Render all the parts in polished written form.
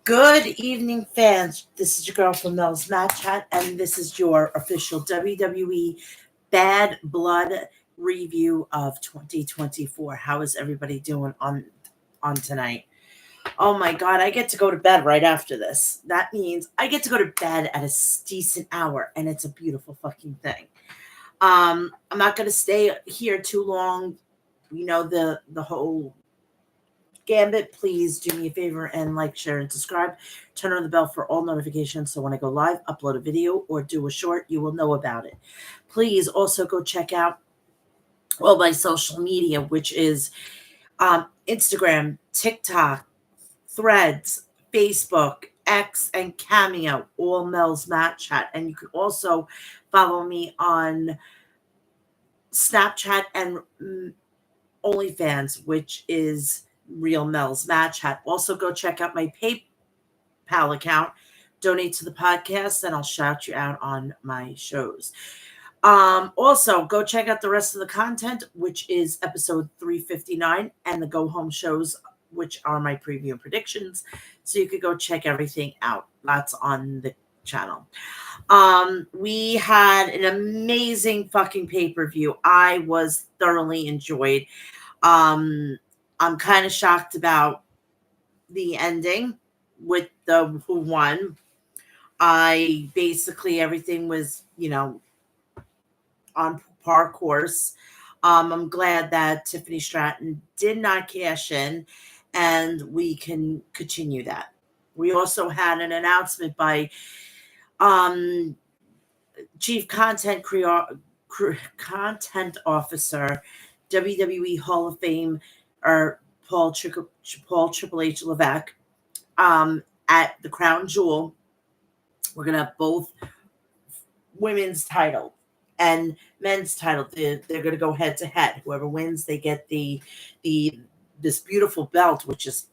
Good evening, fans. This is your girl from Mel's Match Chat, and this is your official WWE Bad Blood review of 2024. How is everybody doing on tonight? Oh my god, I get to go to bed right after this. That means I get to go to bed at a decent hour, and it's a beautiful fucking thing. I'm not gonna stay here too long. You know the whole gambit. Please do me a favor and like, share, and subscribe. Turn on the bell for all notifications so when I go live, upload a video, or do a short, you will know about it. Please also go check out all my social media, which is Instagram, TikTok, Threads, Facebook, X, and Cameo, all Mel's Match Chat. And you can also follow me on Snapchat and OnlyFans, which is Real Mel's Match Chat. Also, go check out my PayPal account. Donate to the podcast, and I'll shout you out on my shows. Also, go check out the rest of the content, which is episode 359, and the Go Home shows, which are my preview and predictions. So you could go check everything out. That's on the channel. We had an amazing fucking pay-per-view. I was thoroughly enjoyed. I'm kind of shocked about the ending with the who won. I basically everything was, on par course. I'm glad that Tiffany Stratton did not cash in, and we can continue that. We also had an announcement by Chief Content Officer, WWE Hall of Fame, or Paul Triple H Levesque, at the Crown Jewel. We're gonna have both women's title and men's title. They're gonna go head to head. Whoever wins, they get this beautiful belt, which is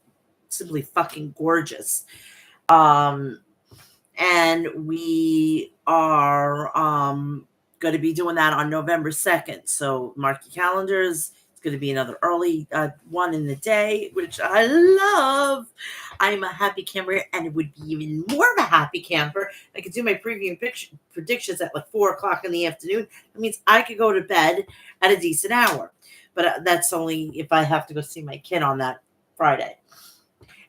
simply fucking gorgeous. And we are going to be doing that on November 2nd. So mark your calendars. It's going to be another early one in the day, which I love. I'm a happy camper, and it would be even more of a happy camper. I could do my preview and predictions at like 4 o'clock in the afternoon. That means I could go to bed at a decent hour. But that's only if I have to go see my kid on that Friday.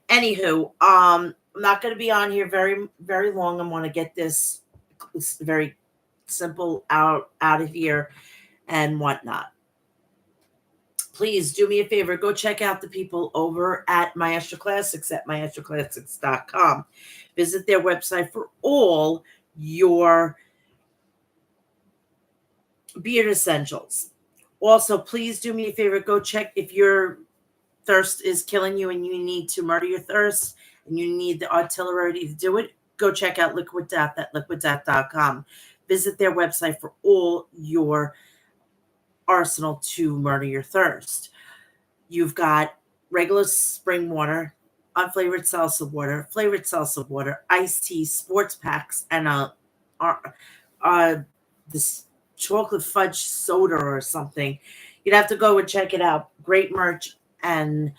Anywho, I'm not going to be on here very, very long. I want to get this very simple out of here and whatnot. Please do me a favor. Go check out the people over at Maestro Classics at maestroclassics.com. Visit their website for all your beard essentials. Also, please do me a favor. Go check if your thirst is killing you and you need to murder your thirst and you need the artillery to do it. Go check out Liquid Death at liquiddeath.com. Visit their website for all your arsenal to murder your thirst. You've got regular spring water, unflavored salsa water, flavored salsa water, iced tea, sports packs, and this chocolate fudge soda or something. You'd have to go and check it out. Great merch and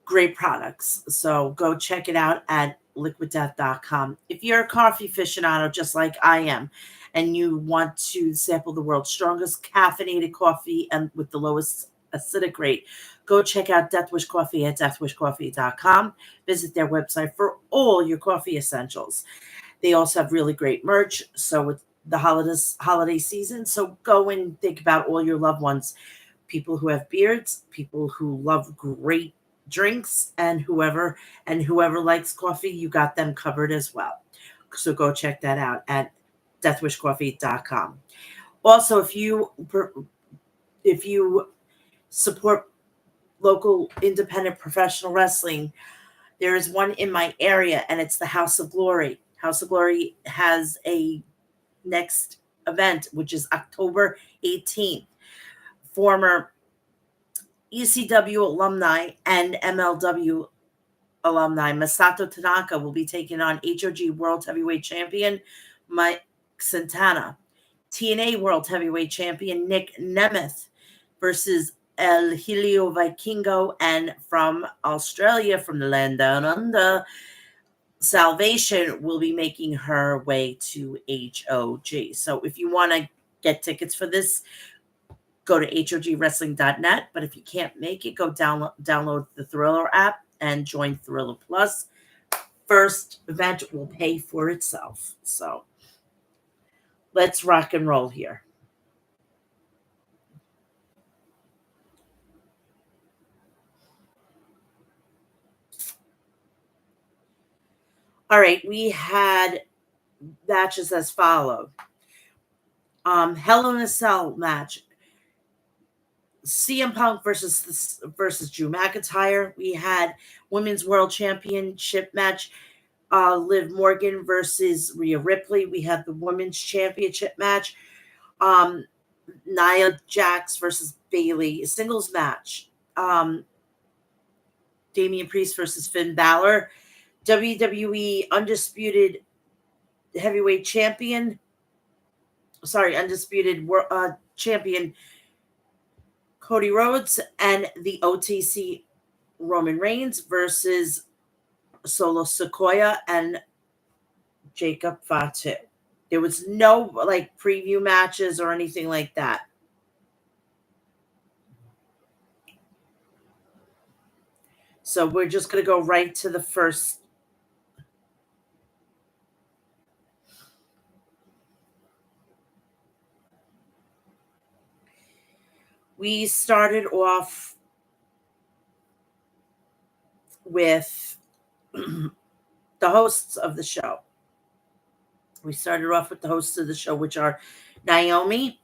great products. So go check it out at liquiddeath.com. If you're a coffee aficionado, just like I am, and you want to sample the world's strongest caffeinated coffee and with the lowest acidic rate, go check out Death Wish Coffee at deathwishcoffee.com. Visit their website for all your coffee essentials. They also have really great merch. So it's the holiday season. So go and think about all your loved ones, people who have beards, people who love great drinks, and whoever likes coffee, you got them covered as well. So go check that out at deathwishcoffee.com. Also, if you support local independent professional wrestling, there is one in my area, and it's the House of Glory. House of Glory has a next event, which is October 18th. Former ECW alumni and MLW alumni Masato Tanaka will be taking on HOG World Heavyweight Champion Mike Santana. TNA World Heavyweight Champion Nick Nemeth versus El Helio Vikingo, and from Australia, from the land down under, Salvation will be making her way to HOG. So if you want to get tickets for this, go to hogwrestling.net. But if you can't make it, go download the Thriller app and join Thriller Plus. First event will pay for itself. So let's rock and roll here. All right, we had matches as followed. Hell in a Cell match. CM Punk versus Drew McIntyre. We had Women's World Championship match. Liv Morgan versus Rhea Ripley. We had the Women's Championship match. Nia Jax versus Bayley. Singles match. Damian Priest versus Finn Balor. WWE Undisputed Heavyweight Champion. Undisputed Champion Cody Rhodes, and the OTC Roman Reigns versus Solo Sikoa and Jacob Fatu. There was no preview matches or anything like that. So we're just going to go right to the first. We started off with the hosts of the show. Which are Naomi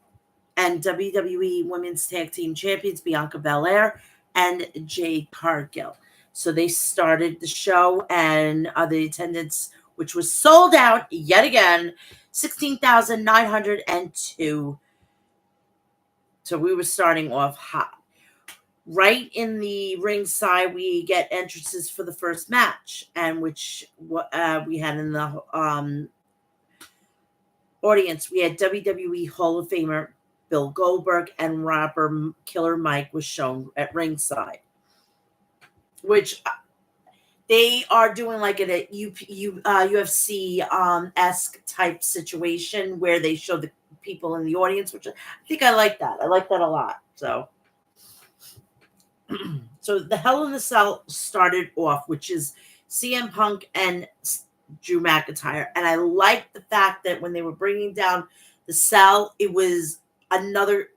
and WWE Women's Tag Team Champions Bianca Belair and Jade Cargill. So they started the show, and the attendance, which was sold out yet again, 16,902. So we were starting off hot. Right in the ringside, we get entrances for the first match, and which we had in the audience. We had WWE Hall of Famer Bill Goldberg and rapper Killer Mike was shown at ringside, which they are doing like in a UFC esque type situation where they show the people in the audience, which I think I like that. I like that a lot. So the Hell in the Cell started off, which is CM Punk and Drew McIntyre. And I like the fact that when they were bringing down the cell, it was another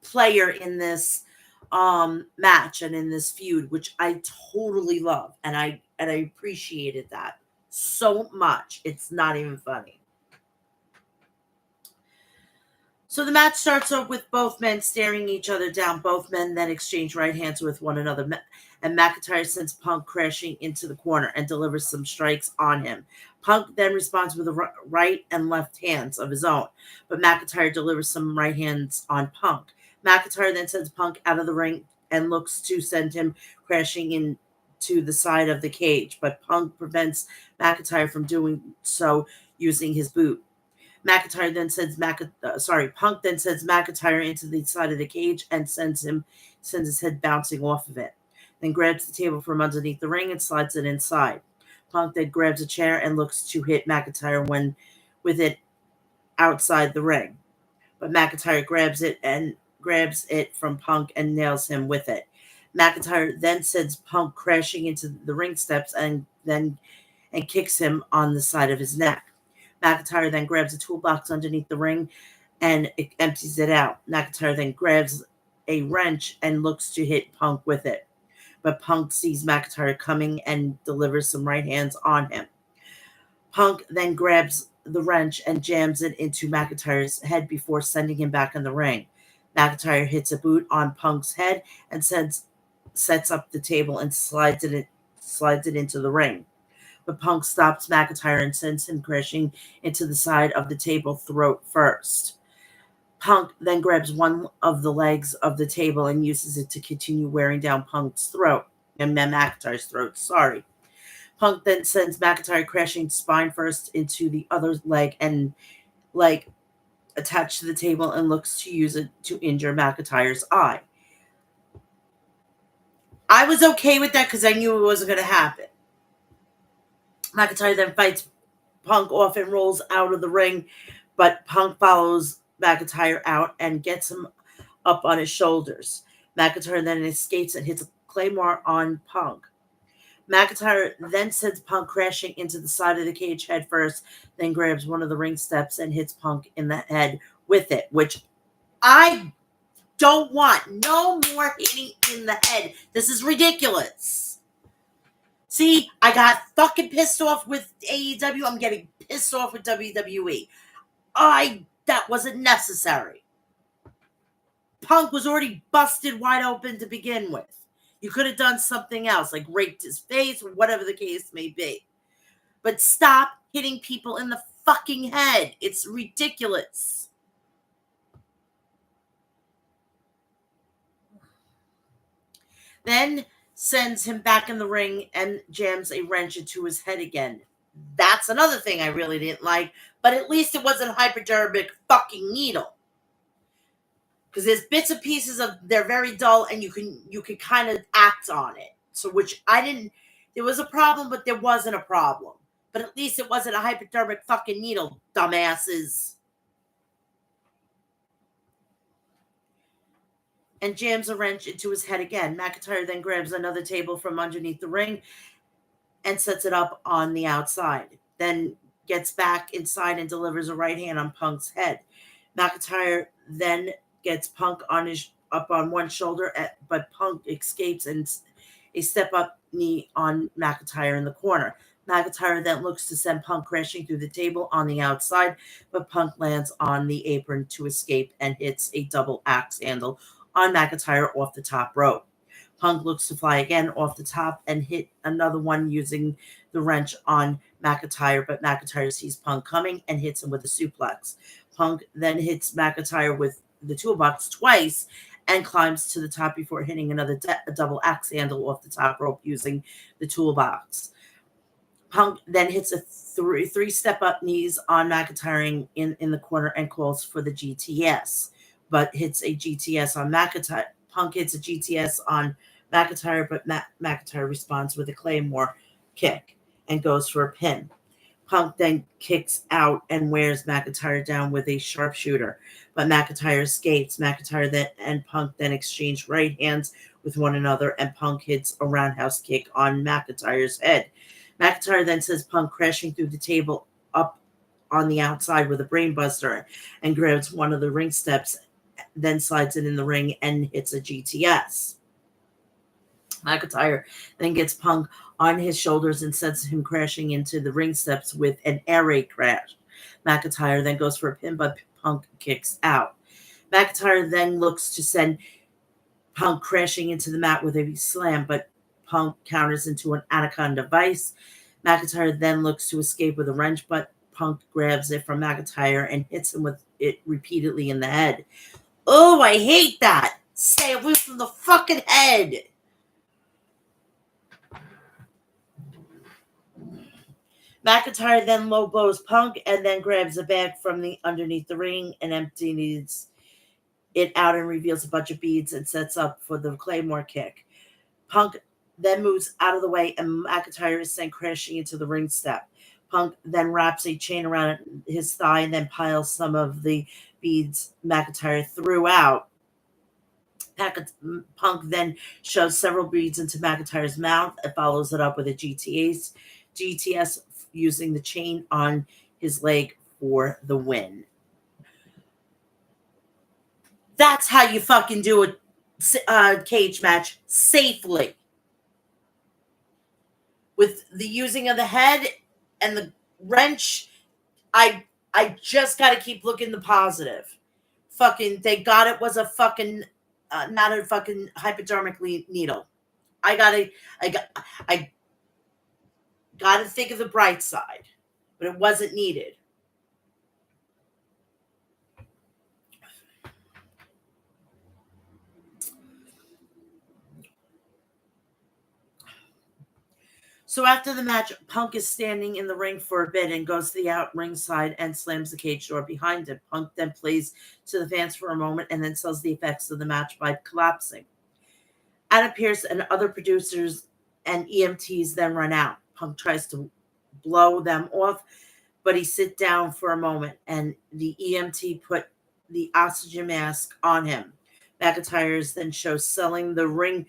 player in this match and in this feud, which I totally love. And I appreciated that so much. It's not even funny. So the match starts off with both men staring each other down. Both men then exchange right hands with one another. And McIntyre sends Punk crashing into the corner and delivers some strikes on him. Punk then responds with a right and left hands of his own. But McIntyre delivers some right hands on Punk. McIntyre then sends Punk out of the ring and looks to send him crashing into the side of the cage. But Punk prevents McIntyre from doing so using his boot. Punk then sends McIntyre into the side of the cage and sends his head bouncing off of it. Then grabs the table from underneath the ring and slides it inside. Punk then grabs a chair and looks to hit McIntyre with it outside the ring. But McIntyre grabs it from Punk and nails him with it. McIntyre then sends Punk crashing into the ring steps and kicks him on the side of his neck. McIntyre then grabs a toolbox underneath the ring and empties it out. McIntyre then grabs a wrench and looks to hit Punk with it. But Punk sees McIntyre coming and delivers some right hands on him. Punk then grabs the wrench and jams it into McIntyre's head before sending him back in the ring. McIntyre hits a boot on Punk's head and sets up the table and slides it into the ring. But Punk stops McIntyre and sends him crashing into the side of the table throat first. Punk then grabs one of the legs of the table and uses it to continue wearing down Punk's throat. And McIntyre's throat, sorry. Punk then sends McIntyre crashing spine first into the other leg and attached to the table and looks to use it to injure McIntyre's eye. I was okay with that because I knew it wasn't going to happen. McIntyre then fights Punk off and rolls out of the ring, but Punk follows McIntyre out and gets him up on his shoulders. McIntyre then escapes and hits a claymore on Punk. McIntyre then sends Punk crashing into the side of the cage head first, then grabs one of the ring steps and hits Punk in the head with it, which I don't want. No more hitting in the head. This is ridiculous. See, I got fucking pissed off with AEW. I'm getting pissed off with WWE. That wasn't necessary. Punk was already busted wide open to begin with. You could have done something else, like raked his face or whatever the case may be. But stop hitting people in the fucking head. It's ridiculous. Then sends him back in the ring and jams a wrench into his head again. That's another thing I really didn't like, but at least it wasn't a hypodermic fucking needle. Because there's bits and pieces of they're very dull and you can kind of act on it. So which I didn't. There was a problem, but there wasn't a problem. But at least it wasn't a hypodermic fucking needle, dumbasses. And jams a wrench into his head again. McIntyre then grabs another table from underneath the ring and sets it up on the outside. Then gets back inside and delivers a right hand on Punk's head. McIntyre then gets Punk up on one shoulder, but Punk escapes and a step-up knee on McIntyre in the corner. McIntyre then looks to send Punk crashing through the table on the outside, but Punk lands on the apron to escape and hits a double axe handle on McIntyre off the top rope. Punk looks to fly again off the top and hit another one using the wrench on McIntyre, but McIntyre sees Punk coming and hits him with a suplex. Punk then hits McIntyre with the toolbox twice and climbs to the top before hitting another double axe handle off the top rope using the toolbox. Punk then hits a three step-up knees on McIntyre in the corner and calls for the GTS, but hits a GTS on McIntyre. Punk hits a GTS on McIntyre, but McIntyre responds with a Claymore kick and goes for a pin. Punk then kicks out and wears McIntyre down with a sharpshooter, but McIntyre escapes. McIntyre and Punk then exchange right hands with one another, and Punk hits a roundhouse kick on McIntyre's head. McIntyre then sends Punk crashing through the table up on the outside with a brainbuster and grabs one of the ring steps, then slides it in the ring and hits a GTS. McIntyre then gets Punk on his shoulders and sends him crashing into the ring steps with an air raid crash. McIntyre then goes for a pin, but Punk kicks out. McIntyre then looks to send Punk crashing into the mat with a slam, but Punk counters into an Anaconda Vice. McIntyre then looks to escape with a wrench, but Punk grabs it from McIntyre and hits him with it repeatedly in the head. Oh, I hate that! Stay away from the fucking head! McIntyre then low blows Punk and then grabs a bag from the underneath the ring and empties it out and reveals a bunch of beads and sets up for the Claymore kick. Punk then moves out of the way and McIntyre is sent crashing into the ring step. Punk then wraps a chain around his thigh and then piles some of the beads McIntyre threw out. Punk then shoves several beads into McIntyre's mouth and follows it up with a GTS using the chain on his leg for the win. That's how you fucking do a cage match safely. With the using of the head and the wrench, I just got to keep looking the positive. Fucking, they got it was a fucking, not a fucking hypodermic needle. I gotta think of the bright side, but it wasn't needed. So after the match, Punk is standing in the ring for a bit and goes to the out ringside and slams the cage door behind him. Punk then plays to the fans for a moment and then sells the effects of the match by collapsing. Adam Pearce and other producers and EMTs then run out. Punk tries to blow them off, but he sit down for a moment and the EMT put the oxygen mask on him. McIntyre's then shows selling in the ring.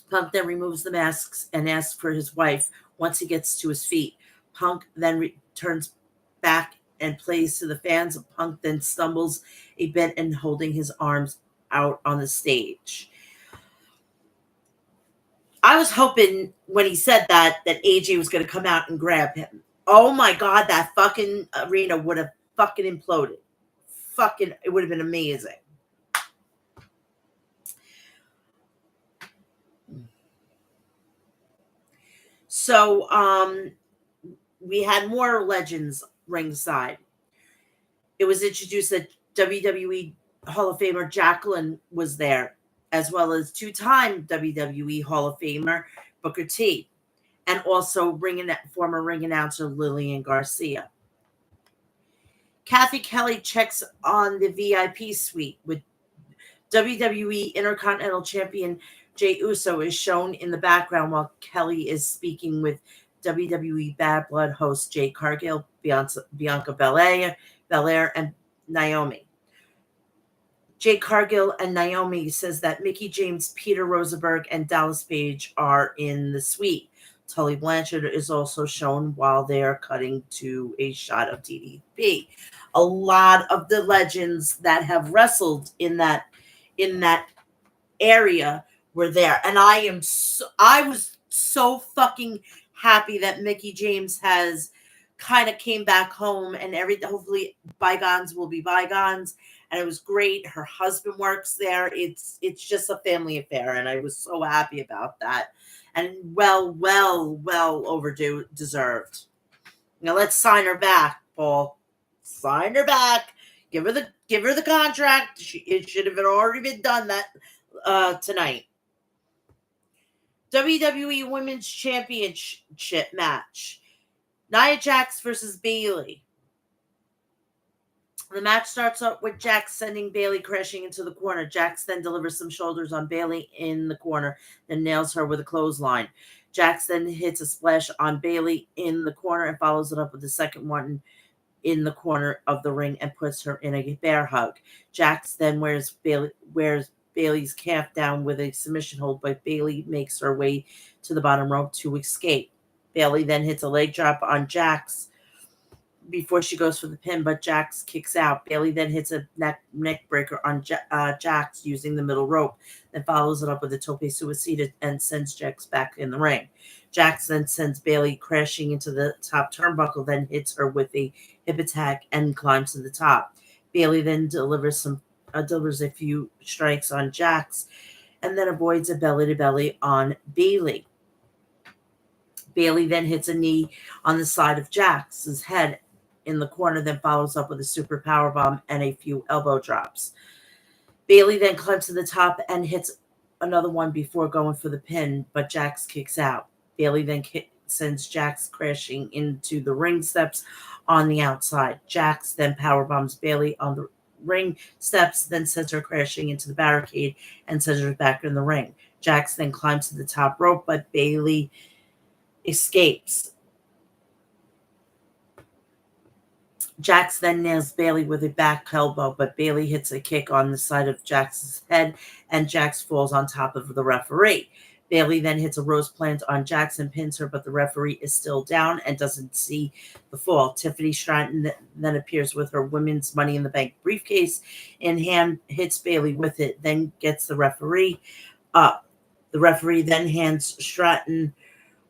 Punk then removes the masks and asks for his wife once he gets to his feet. Punk then returns back and plays to the fans. Punk then stumbles a bit and holding his arms out on the stage. I was hoping when he said that AJ was going to come out and grab him. Oh my God, that fucking arena would have fucking imploded. It would have been amazing. So, we had more legends ringside. It was introduced that WWE Hall of Famer Jacqueline was there, as well as two-time WWE Hall of Famer Booker T, and also former ring announcer Lillian Garcia. Kathy Kelly checks on the VIP suite with WWE Intercontinental Champion Jey Uso is shown in the background while Kelly is speaking with WWE Bad Blood host Jade Cargill, Bianca Belair, and Naomi. Jade Cargill and Naomi says that Mickie James, Peter Rosenberg, and Dallas Page are in the suite. Tully Blanchard is also shown while they are cutting to a shot of DDP. A lot of the legends that have wrestled in that area were there, and I was so fucking happy that Mickie James has kind of came back home, and hopefully bygones will be bygones. And it was great. Her husband works there. It's just a family affair, and I was so happy about that. And well overdue, deserved. Now let's sign her back, Paul. Sign her back. Give her the contract. It should have already been done that tonight. WWE Women's Championship match. Nia Jax versus Bayley. The match starts up with Jax sending Bayley crashing into the corner. Jax then delivers some shoulders on Bayley in the corner, then nails her with a clothesline. Jax then hits a splash on Bayley in the corner and follows it up with the second one in the corner of the ring and puts her in a bear hug. Jax then wears Bayley's calf down with a submission hold, but Bayley makes her way to the bottom rope to escape. Bayley then hits a leg drop on Jax before she goes for the pin, but Jax kicks out. Bayley then hits a neck breaker on Jax using the middle rope, then follows it up with a tope suicida and sends Jax back in the ring. Jax then sends Bayley crashing into the top turnbuckle, then hits her with a hip attack and climbs to the top. Bayley then delivers a few strikes on Jax and then avoids a belly-to-belly on Bayley. Bayley then hits a knee on the side of Jax's head in the corner, then follows up with a super power bomb and a few elbow drops. Bayley then climbs to the top and hits another one before going for the pin, but Jax kicks out. Bayley then sends Jax crashing into the ring steps on the outside. Jax then power bombs Bayley on the ring steps, then sends her crashing into the barricade and sends her back in the ring. Jax then climbs to the top rope, but Bayley escapes. Jax then nails Bayley with a back elbow, but Bayley hits a kick on the side of Jax's head, and Jax falls on top of the referee. Bayley then hits a rose plant on Jax and pins her, but the referee is still down and doesn't see the fall. Tiffany Stratton then appears with her women's Money in the Bank briefcase in hand, hits Bayley with it, then gets the referee up. The referee then hands Stratton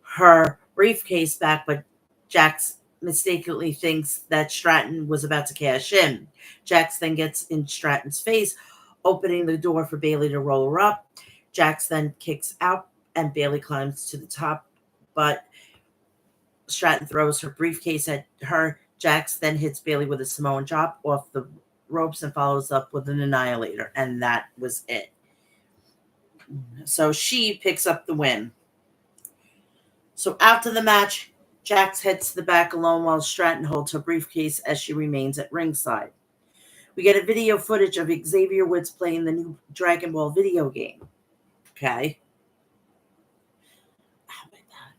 her briefcase back, but Jax mistakenly thinks that Stratton was about to cash in. Jax then gets in Stratton's face, opening the door for Bayley to roll her up. Jax then kicks out and Bayley climbs to the top, but Stratton throws her briefcase at her. Jax then hits Bayley with a Samoan drop off the ropes and follows up with an Annihilator, and that was it. So she picks up the win. So after the match, Jax heads to the back alone while Stratton holds her briefcase as she remains at ringside. We get a video footage of Xavier Woods playing the new Dragon Ball video game. Okay. Oh my God.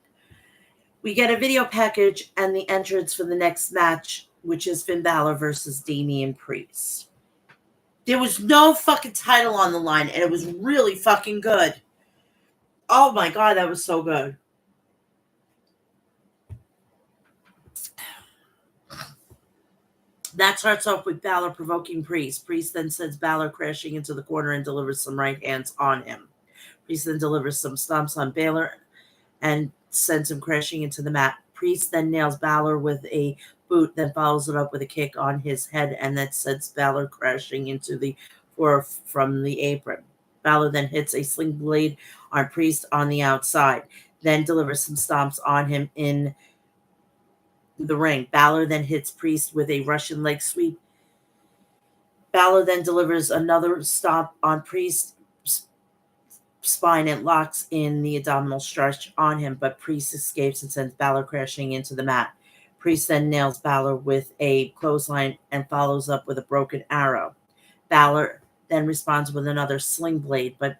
We get a video package and the entrance for the next match, which is Finn Balor versus Damian Priest. There was no fucking title on the line, and it was really fucking good. Oh my God, that was so good. That starts off with Balor provoking Priest. Priest then sends Balor crashing into the corner and delivers some right hands on him. Priest then delivers some stomps on Balor and sends him crashing into the mat. Priest then nails Balor with a boot, then follows it up with a kick on his head, and then sends Balor crashing into the floor from the apron. Balor then hits a sling blade on Priest on the outside, then delivers some stomps on him in the ring. Balor then hits Priest with a Russian leg sweep. Balor then delivers another stomp on Priest's spine and locks in the abdominal stretch on him, but Priest escapes and sends Balor crashing into the mat. Priest then nails Balor with a clothesline and follows up with a broken arrow. Balor then responds with another sling blade, but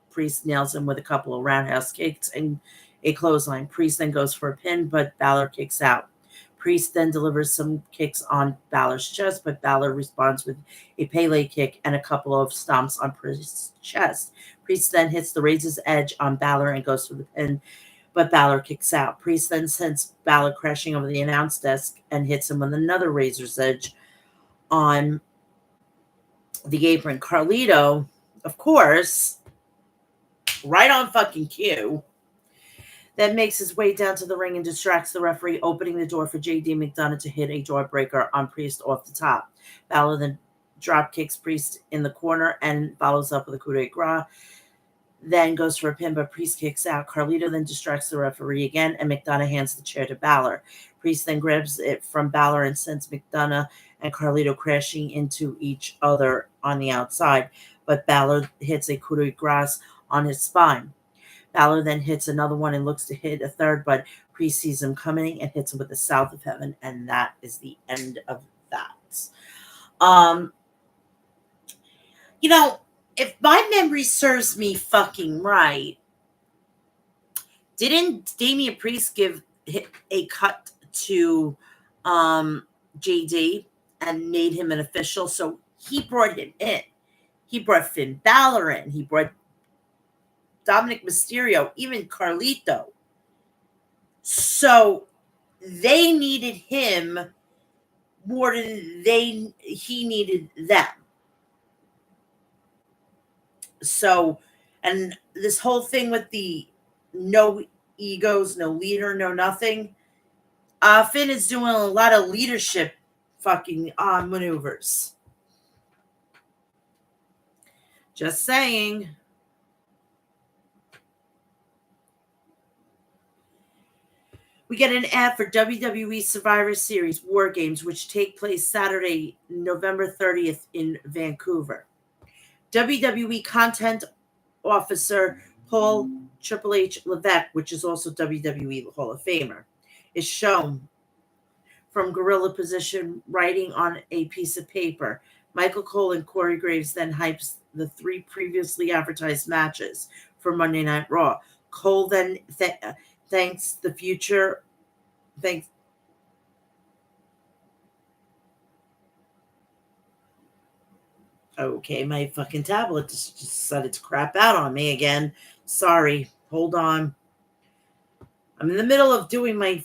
Priest nails him with a couple of roundhouse kicks and a clothesline. Priest then goes for a pin, but Balor kicks out. Priest then delivers some kicks on Balor's chest, but Balor responds with a Pele kick and a couple of stomps on Priest's chest. Priest then hits the Razor's Edge on Balor and goes for the pin, but Balor kicks out. Priest then sends Balor crashing over the announce desk and hits him with another Razor's Edge on the apron. Carlito, of course, right on fucking cue, then makes his way down to the ring and distracts the referee, opening the door for J.D. McDonough to hit a jawbreaker on Priest off the top. Balor then drop kicks Priest in the corner and follows up with a coup de grace, then goes for a pin, but Priest kicks out. Carlito then distracts the referee again, and McDonough hands the chair to Balor. Priest then grabs it from Balor and sends McDonough and Carlito crashing into each other on the outside, but Balor hits a coup de grace on his spine. Balor then hits another one and looks to hit a third, but Priest sees him coming and hits him with the South of Heaven, and that is the end of that. If my memory serves me fucking right, didn't Damian Priest give a cut to JD and made him an official? So he brought him in. He brought Finn Balor in. He brought Dominic Mysterio, even Carlito. So they needed him more than he needed them. So, and this whole thing with the no egos, no leader, no nothing. Finn is doing a lot of leadership fucking maneuvers. Just saying. We get an ad for WWE Survivor Series War Games, which take place Saturday, November 30th in Vancouver. WWE Content Officer Paul Triple H Levesque, which is also WWE Hall of Famer, is shown from gorilla position writing on a piece of paper. Michael Cole and Corey Graves then hypes the three previously advertised matches for Monday Night Raw. Cole then thanks the future. Thanks. Okay, my fucking tablet just decided to crap out on me again. Sorry. Hold on. I'm in the middle of doing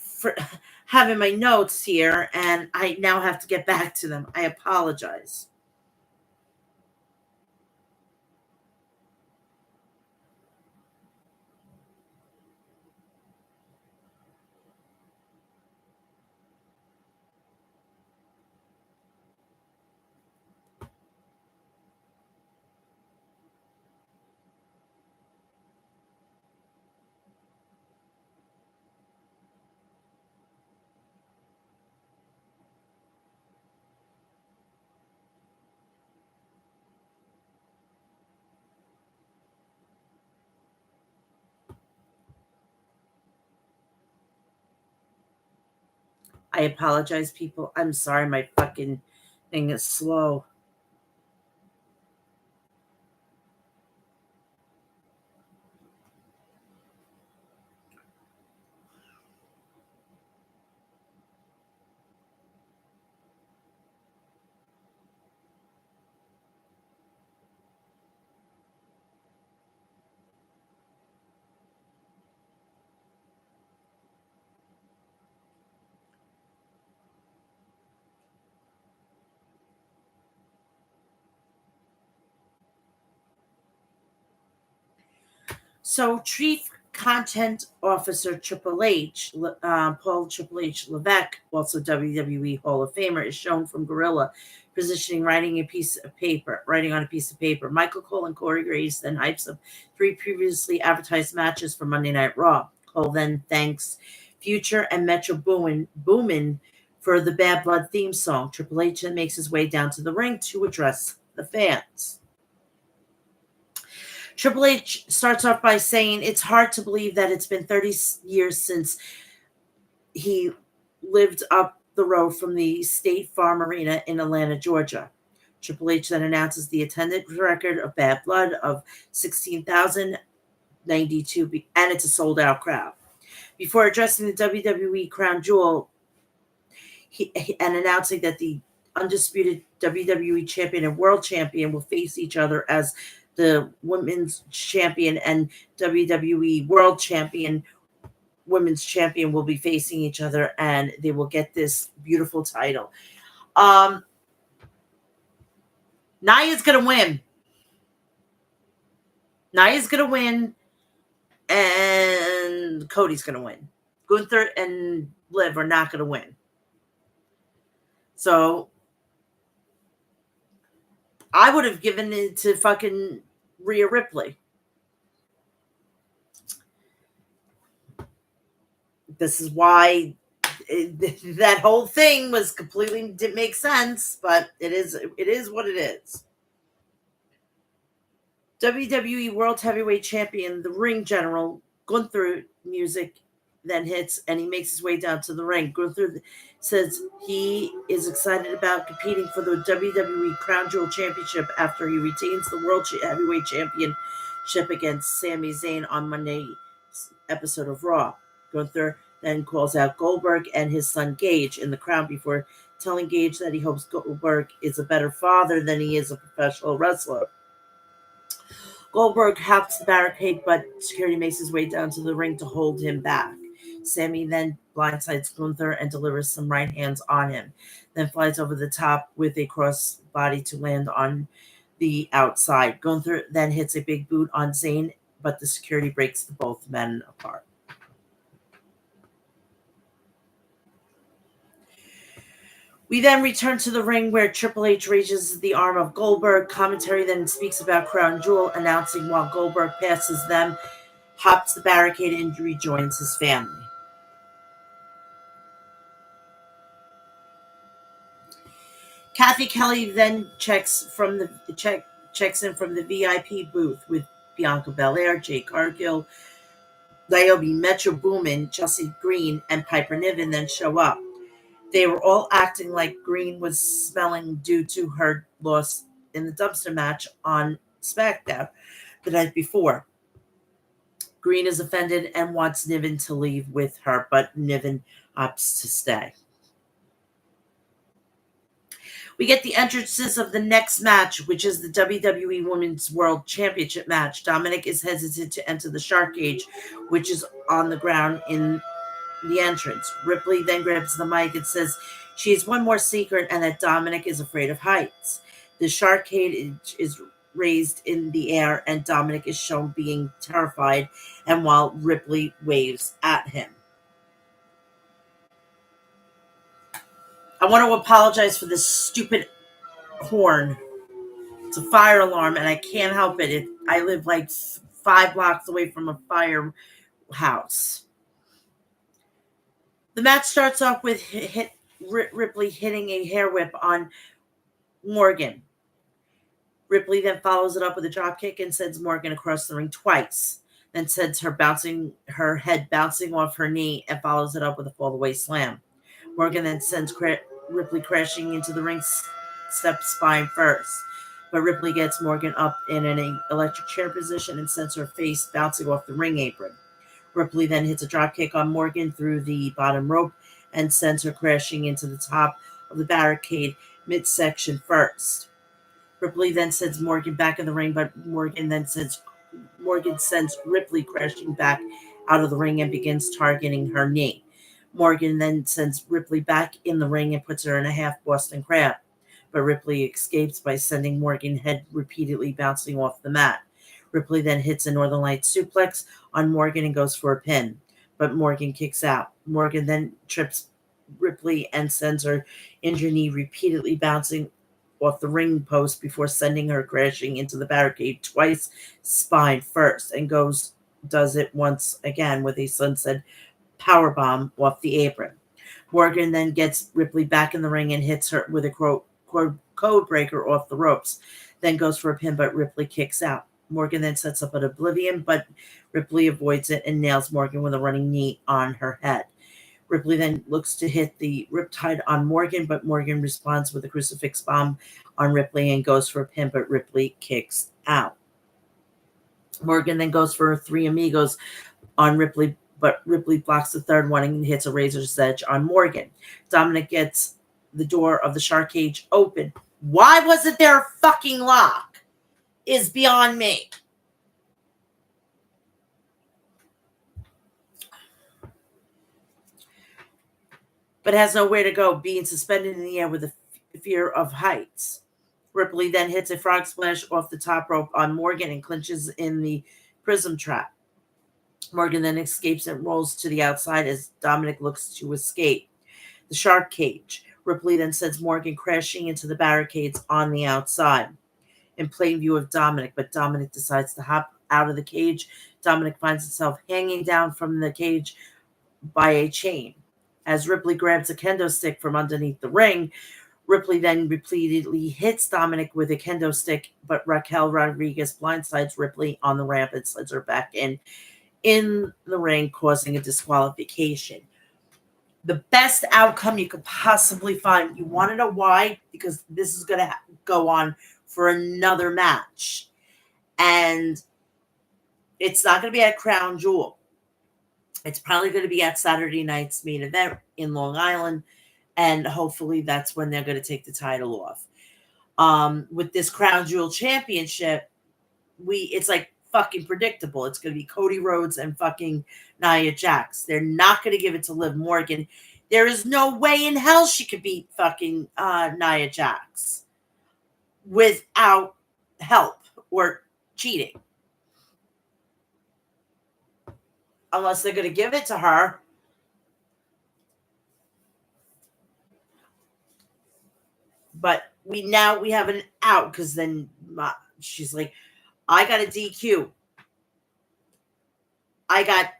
having my notes here, and I now have to get back to them. I apologize. I apologize, people. I'm sorry, my fucking thing is slow. So, Chief Content Officer Triple H, Paul Triple H Levesque, also WWE Hall of Famer, is shown from Gorilla positioning, writing on a piece of paper. Michael Cole and Corey Graves then hypes up three previously advertised matches for Monday Night Raw. Cole then thanks Future and Metro Boomin for the Bad Blood theme song. Triple H then makes his way down to the ring to address the fans. Triple H starts off by saying it's hard to believe that it's been 30 years since he lived up the road from the State Farm Arena in Atlanta, Georgia. Triple H then announces the attendance record of Bad Blood of 16,092, and it's a sold out crowd. Before addressing the WWE Crown Jewel and announcing that the undisputed WWE Champion and World Champion will face each other as the Women's Champion and WWE World Champion, Women's Champion will be facing each other, and they will get this beautiful title. Nia's going to win. Nia's going to win, and Cody's going to win. Gunther and Liv are not going to win. So I would have given it to fucking Rhea Ripley. This is why that whole thing was completely didn't make sense, but it is what it is. WWE World Heavyweight Champion, the Ring General, Gunther music then hits and he makes his way down to the ring. Gunther says he is excited about competing for the WWE Crown Jewel Championship after he retains the World Heavyweight Championship against Sami Zayn on Monday's episode of Raw. Gunther then calls out Goldberg and his son Gage in the crowd before telling Gage that he hopes Goldberg is a better father than he is a professional wrestler. Goldberg hops the barricade, but security makes his way down to the ring to hold him back. Sammy then blindsides Gunther and delivers some right hands on him, then flies over the top with a crossbody to land on the outside. Gunther then hits a big boot on Zayn, but the security breaks the both men apart. We then return to the ring where Triple H raises the arm of Goldberg. Commentary then speaks about Crown Jewel, announcing while Goldberg passes them, hops the barricade and rejoins his family. Kathy Kelly then checks in from the VIP booth with Bianca Belair, Jade Cargill, Naomi Metro Boomin, Chelsea Green, and Piper Niven then show up. They were all acting like Green was smelling due to her loss in the dumpster match on SmackDown the night before. Green is offended and wants Niven to leave with her, but Niven opts to stay. We get the entrances of the next match, which is the WWE Women's World Championship match. Dominic is hesitant to enter the shark cage, which is on the ground in the entrance. Ripley then grabs the mic and says she has one more secret and that Dominic is afraid of heights. The shark cage is raised in the air and Dominic is shown being terrified, and while Ripley waves at him. I want to apologize for this stupid horn. It's a fire alarm and I can't help it. I live like 5 blocks away from a firehouse. The match starts off with Ripley hitting a hair whip on Morgan. Ripley then follows it up with a drop kick and sends Morgan across the ring twice. Then sends her head bouncing off her knee and follows it up with a fall away slam. Morgan then sends Ripley crashing into the ring step spine first. But Ripley gets Morgan up in an electric chair position and sends her face bouncing off the ring apron. Ripley then hits a dropkick on Morgan through the bottom rope and sends her crashing into the top of the barricade midsection first. Ripley then sends Morgan back in the ring, but Morgan sends Ripley crashing back out of the ring and begins targeting her knee. Morgan then sends Ripley back in the ring and puts her in a half Boston Crab, but Ripley escapes by sending Morgan's head repeatedly bouncing off the mat. Ripley then hits a Northern Lights suplex on Morgan and goes for a pin, but Morgan kicks out. Morgan then trips Ripley and sends her injured knee repeatedly bouncing off the ring post before sending her crashing into the barricade twice, spine first, and does it once again with a sunset powerbomb off the apron. Morgan then gets Ripley back in the ring and hits her with a code breaker off the ropes, then goes for a pin, but Ripley kicks out. Morgan then sets up an oblivion, but Ripley avoids it and nails Morgan with a running knee on her head. Ripley then looks to hit the riptide on Morgan, but Morgan responds with a crucifix bomb on Ripley and goes for a pin, but Ripley kicks out. Morgan then goes for three amigos on Ripley, but Ripley blocks the third one and hits a razor's edge on Morgan. Dominic gets the door of the shark cage open. Why wasn't there a fucking lock? Is beyond me. But has nowhere to go, being suspended in the air with a fear of heights. Ripley then hits a frog splash off the top rope on Morgan and clinches in the prism trap. Morgan then escapes and rolls to the outside as Dominic looks to escape the shark cage. Ripley then sends Morgan crashing into the barricades on the outside in plain view of Dominic, but Dominic decides to hop out of the cage. Dominic finds himself hanging down from the cage by a chain. As Ripley grabs a kendo stick from underneath the ring, Ripley then repeatedly hits Dominic with a kendo stick, but Raquel Rodriguez blindsides Ripley on the ramp and slams her back in the ring, causing a disqualification. The best outcome you could possibly find. You want to know why? Because this is going to go on for another match. And it's not going to be at Crown Jewel. It's probably going to be at Saturday night's main event in Long Island. And hopefully that's when they're going to take the title off. With this Crown Jewel Championship, it's like fucking predictable. It's going to be Cody Rhodes and fucking Nia Jax. They're not going to give it to Liv Morgan. There is no way in hell she could beat fucking Nia Jax without help or cheating. Unless they're going to give it to her. But we have an out, because then she's like, I got a DQ. I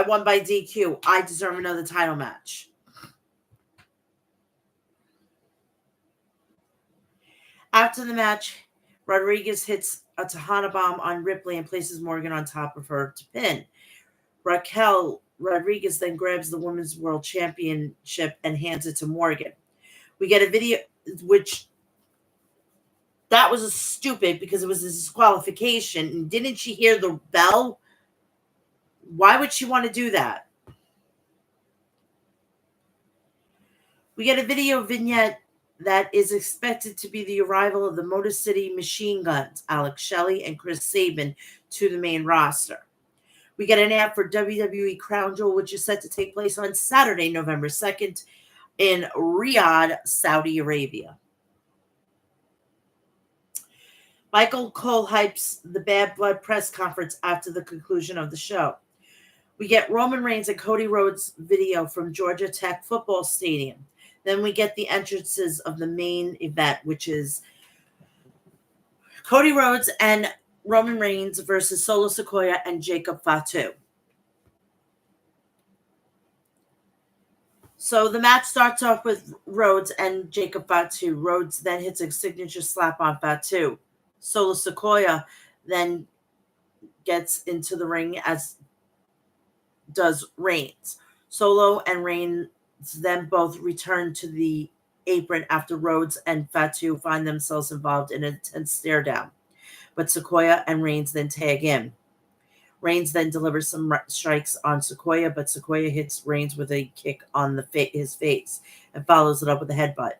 won by DQ. I deserve another title match. After the match, Rodriguez hits a Tejana bomb on Ripley and places Morgan on top of her to pin. Raquel Rodriguez then grabs the Women's World Championship and hands it to Morgan. We get a video, which that was stupid because it was a disqualification. And didn't she hear the bell? Why would she want to do that? We get a video vignette that is expected to be the arrival of the Motor City Machine Guns, Alex Shelley and Chris Sabin, to the main roster. We get an ad for WWE Crown Jewel, which is set to take place on Saturday, November 2nd in Riyadh, Saudi Arabia. Michael Cole hypes the Bad Blood press conference after the conclusion of the show. We get Roman Reigns and Cody Rhodes video from Georgia Tech Football Stadium. Then we get the entrances of the main event, which is Cody Rhodes and Roman Reigns versus Solo Sikoa and Jacob Fatu. So the match starts off with Rhodes and Jacob Fatu. Rhodes then hits a signature slap on Fatu. Solo Sikoa then gets into the ring, as does Reigns. Solo and Reigns then both return to the apron after Rhodes and Fatu find themselves involved in an intense stare down. But Sequoia and Reigns then tag in. Reigns then delivers some strikes on Sequoia, but Sequoia hits Reigns with a kick on his face and follows it up with a headbutt.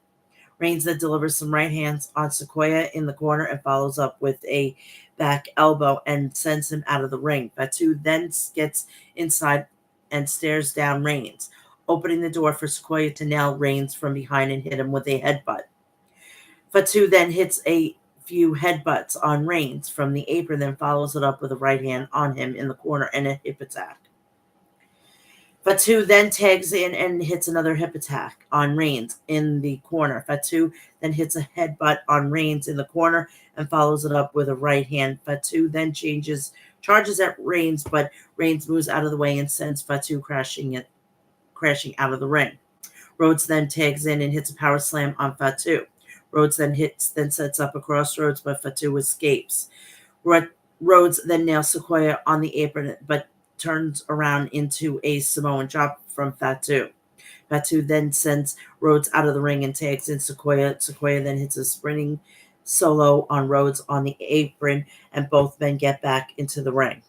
Reigns then delivers some right hands on Sequoia in the corner and follows up with a back elbow and sends him out of the ring. Fatu then gets inside and stares down Reigns, opening the door for Sequoia to nail Reigns from behind and hit him with a headbutt. Fatu then hits a few headbutts on Reigns from the apron, then follows it up with a right hand on him in the corner and a hip attack. Fatu then tags in and hits another hip attack on Reigns in the corner. Fatu then hits a headbutt on Reigns in the corner and follows it up with a right hand. Fatu then charges at Reigns, but Reigns moves out of the way and sends Fatu crashing out of the ring. Rhodes then tags in and hits a power slam on Fatu. Rhodes then sets up a crossroads, but Fatu escapes. Rhodes then nails Sequoia on the apron, but turns around into a Samoan drop from Fatu. Fatu then sends Rhodes out of the ring and tags in Sequoia. Sequoia then hits a sprinting solo on Rhodes on the apron, and both men get back into the ring.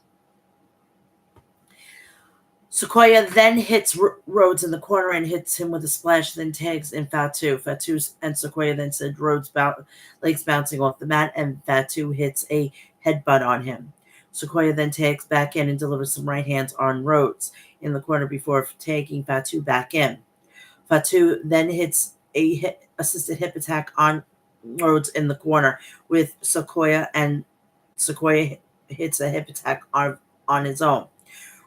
Sequoia then hits Rhodes in the corner and hits him with a splash, then tags in Fatu. Fatu and Sequoia then send Rhodes' legs bouncing off the mat, and Fatu hits a headbutt on him. Sequoia then tags back in and delivers some right hands on Rhodes in the corner before tagging Fatu back in. Fatu then hits a assisted hip attack on Rhodes in the corner with Sequoia, and Sequoia hits a hip attack on his own.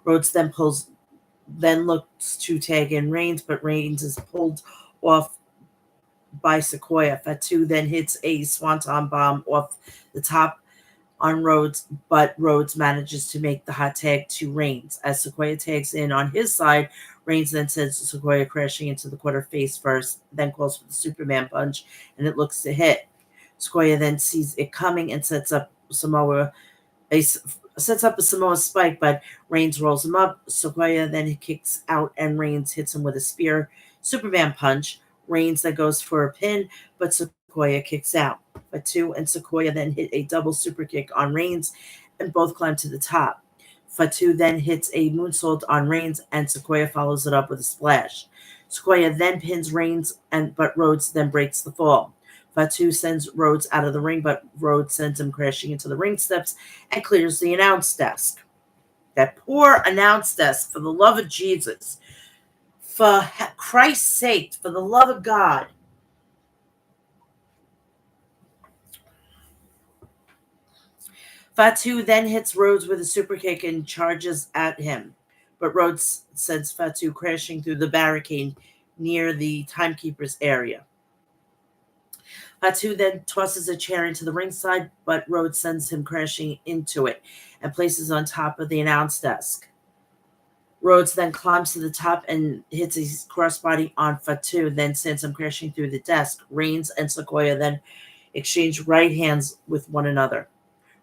Rhodes then looks to tag in Reigns, but Reigns is pulled off by Sequoia. Fatu then hits a swanton bomb off the top on Rhodes, but Rhodes manages to make the hot tag to Reigns. As Sequoia tags in on his side, Reigns then sends Sequoia crashing into the corner face first, then calls for the Superman punch, and it looks to hit. Sequoia then sees it coming and sets up a Samoa spike, but Reigns rolls him up. Sequoia then kicks out, and Reigns hits him with a spear Superman punch. Reigns then goes for a pin, but Sequoia kicks out. Fatu and Sequoia then hit a double super kick on Reigns, and both climb to the top. Fatu then hits a moonsault on Reigns, and Sequoia follows it up with a splash. Sequoia then pins Reigns, but Rhodes then breaks the fall. Fatu sends Rhodes out of the ring, but Rhodes sends him crashing into the ring steps and clears the announce desk. That poor announce desk, for the love of Jesus. For Christ's sake, for the love of God. Fatu then hits Rhodes with a super kick and charges at him, but Rhodes sends Fatu crashing through the barricade near the timekeeper's area. Fatu then tosses a chair into the ringside, but Rhodes sends him crashing into it and places on top of the announce desk. Rhodes then climbs to the top and hits his crossbody on Fatu, then sends him crashing through the desk. Reigns and Sequoia then exchange right hands with one another.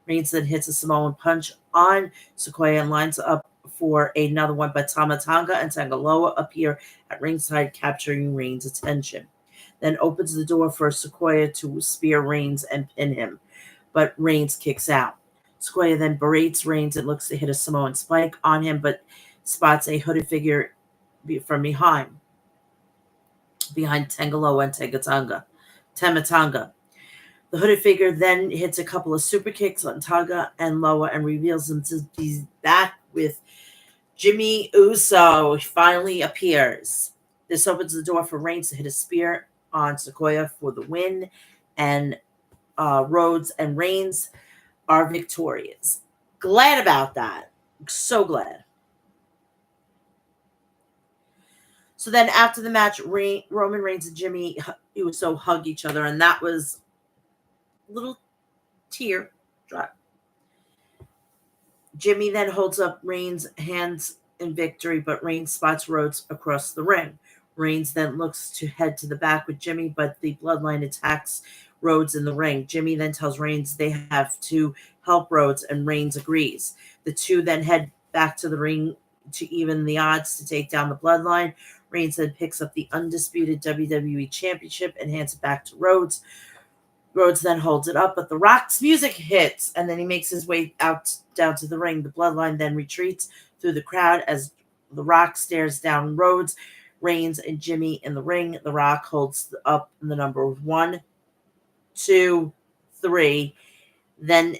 Reigns then hits a Samoan punch on Sequoia and lines up for another one, but Tama Tonga and Tangaloa appear at ringside, capturing Reigns' attention. Then opens the door for Sequoia to spear Reigns and pin him, but Reigns kicks out. Sequoia then berates Reigns and looks to hit a Samoan spike on him, but spots a hooded figure from behind Tangaloa and Tamatonga. The hooded figure then hits a couple of super kicks on Tonga and Loa and reveals him to be back with Jimmy Uso. He finally appears. This opens the door for Reigns to hit a spear on Sequoia for the win, and Rhodes and Reigns are victorious. Glad about that. So glad. So then after the match, Roman Reigns and Jimmy Uso hug each other, and that was a little tear drop. Jimmy then holds up Reigns' hands in victory, but Reigns spots Rhodes across the ring. Reigns then looks to head to the back with Jimmy, but the bloodline attacks Rhodes in the ring. Jimmy then tells Reigns they have to help Rhodes, and Reigns agrees. The two then head back to the ring to even the odds to take down the bloodline. Reigns then picks up the undisputed WWE Championship and hands it back to Rhodes. Rhodes then holds it up, but The Rock's music hits, and then he makes his way out down to the ring. The Bloodline then retreats through the crowd as The Rock stares down Rhodes, Reigns, and Jimmy in the ring. The Rock holds up the number 1, 2, 3, then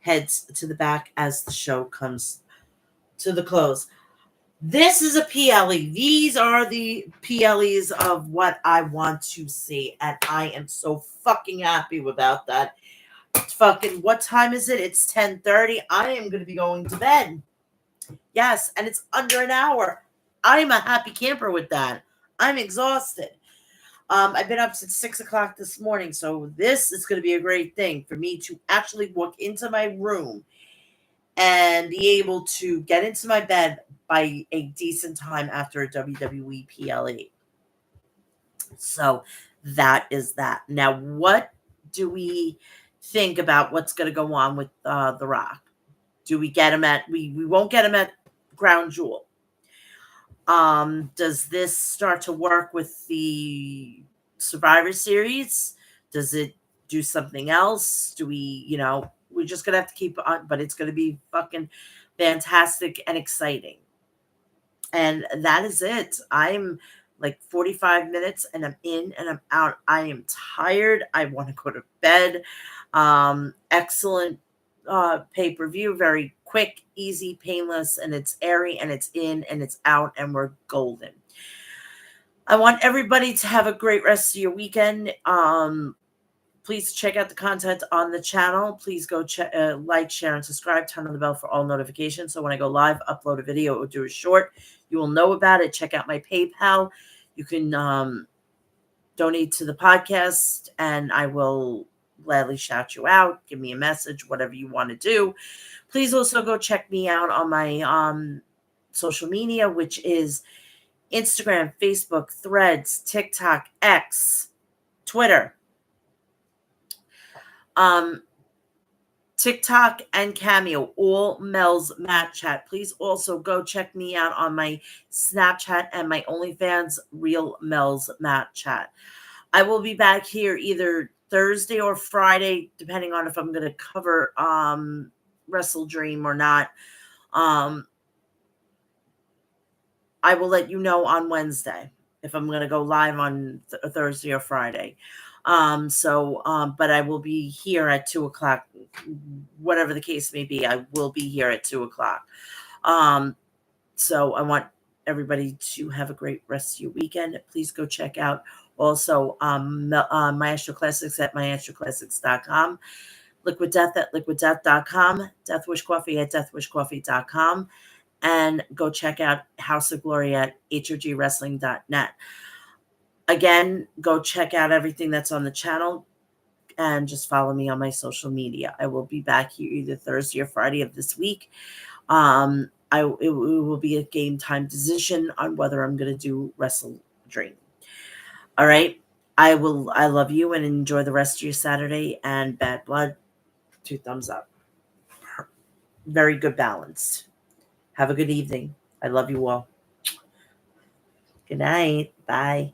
heads to the back as the show comes to the close. This is a PLE. These are the PLEs of what I want to see, and I am so fucking happy about that. Fucking, what time is it? It's 10:30. I am going to be going to bed. Yes, and it's under an hour. I'm a happy camper with that. I'm exhausted. I've been up since 6 o'clock this morning, so this is going to be a great thing for me to actually walk into my room and be able to get into my bed by a decent time after a WWE PLE. So that is that. Now, what do we think about what's going to go on with The Rock? Do we get him at, we won't get him at Crown Jewel. Does this start to work with the Survivor Series? Does it do something else? Do we, we're just going to have to keep on, but it's going to be fucking fantastic and exciting. And that is it. I'm like 45 minutes and I'm in and I'm out. I am tired. I want to go to bed. Excellent pay-per-view, very quick, easy, painless, and it's airy and it's in and it's out and we're golden. I want everybody to have a great rest of your weekend. Please check out the content on the channel. Please go like, share, and subscribe. Turn on the bell for all notifications. So when I go live, upload a video or do a short, you will know about it. Check out my PayPal. You can donate to the podcast, and I will gladly shout you out. Give me a message, whatever you want to do. Please also go check me out on my social media, which is Instagram, Facebook, Threads, TikTok, X, Twitter. TikTok and Cameo, all Mel's Matt Chat. Please also go check me out on my Snapchat and my OnlyFans, Real Mel's Matt Chat. I will be back here either Thursday or Friday, depending on if I'm going to cover Wrestle Dream or not. I will let you know on Wednesday if I'm going to go live on Thursday or Friday. But I will be here at 2 o'clock, whatever the case may be. I will be here at 2 o'clock. So I want everybody to have a great rest of your weekend. Please go check out also Maestro Classics at maestroclassics.com, Liquid Death at liquiddeath.com, Deathwish Coffee at deathwishcoffee.com, and go check out House of Glory at hogwrestling.net. Again, go check out everything that's on the channel and just follow me on my social media. I will be back here either Thursday or Friday of this week. It will be a game time decision on whether I'm going to do Wrestle Dream. All right. I love you and enjoy the rest of your Saturday. And Bad Blood, 2 thumbs up. Very good balance. Have a good evening. I love you all. Good night. Bye.